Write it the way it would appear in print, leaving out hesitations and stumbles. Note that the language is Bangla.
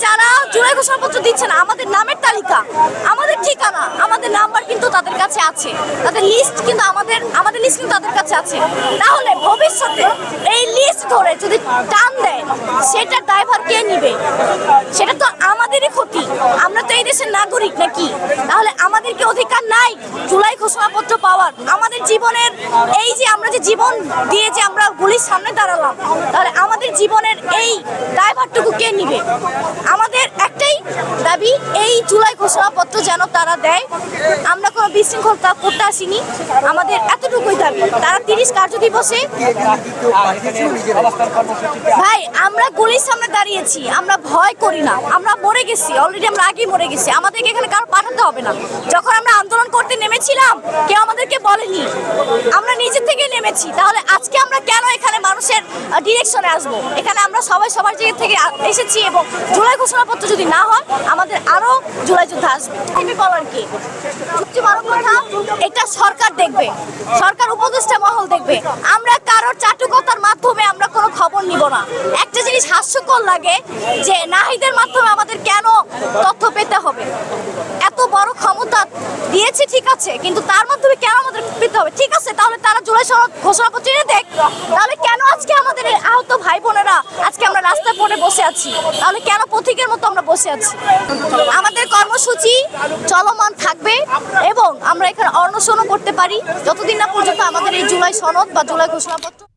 যারা জুলাই ঘোষণাপত্র দিচ্ছে না, আমাদের নামের তালিকা, আমাদের ঠিকানা, আমাদের নাম্বার কিন্তু তাদের কাছে আছে, তাদের লিস্ট কিন্তু আমাদের লিস্ট কিন্তু তাদের কাছে আছে। তাহলে ভবিষ্যতে এই লিস্ট ধরে যদি টান দেয়, সেটার দায়ভার কে নিবে? সেটা তো আমাদেরই ক্ষতি। আমরা তো এই দেশের নাগরিক নাকি? তাহলে আমাদের কি অধিকার নাই জুলাই ঘোষণাপত্র পাওয়ার? আমাদের জীবনের এই যে আমরা যে জীবন দিয়ে যে আমরা গুলির সামনে দাঁড়ালাম, তাহলে আমাদের জীবনের এই দায়ভারটুকু কে নিবে? আমাদের একটাই দাবি, এই জুলাই ঘোষণাপত্র যেন তারা দেয়। আমরা কোনো বিশৃঙ্খলতা করতে আসিনি, আমাদের এতটুকুই দাবি। তারা 30 কার্য দিবসে, ভাই আমরা গুলির সামনে দাঁড়িয়েছি, আমরা ভয় করি না, আমরা মরে গেছি অলরেডি, আমরা আগেই মরে গেছি, আমাদেরকে এখানে কারো পাঠাতে হবে না। যখন আমরা আন্দোলন করতে নেমেছিলাম কেউ আমাদেরকে বলেনি, আমরা নিজে থেকে নেমেছি। তাহলে আজকে আমরা কেন এখানে মানুষের ডিরেকশনে আসবো? এখানে আমরা সবাই সবার জায়গা থেকে এসেছি, এবং জুলাই ঘোষণাপত্র যদি না হয় আমাদের আরো জুলাই যুদ্ধ আসবে। তুমি বলার কি? সবচেয়ে বড় কথা, এটা সরকার দেখবে, সরকার উপদেষ্টা মহল দেখবে। আমরা কারোর চাটুকতার মাধ্যমে আমরা কোনো খবর নিব না। একটা জিনিস হাস্যকর লাগে যে নাহিদের মাধ্যমে আমাদের কেন তথ্য পেতে হবে? এত বড় ক্ষমতা দিয়েছে ঠিক আছে, কিন্তু তার মাধ্যমে কেন আমাদের পেতে হবে? ঠিক আছে, তাহলে তারা জুলাই ঘোষণাপত্র এনে দেখ, তাহলে কেন আজকে আমাদের আহত ভাই বোনেরা আজকে আমরা রাস্তায় পড়ে বসে আছি? তাহলে কেন পথিকের মতো আমরা বসে আছি? আমাদের কর্মসূচি চলমান থাকবে এবং আমরা এখানে অনশনও করতে পারি যতদিন না পর্যন্ত আমাদের এই জুলাই সনদ বা জুলাই ঘোষণাপত্র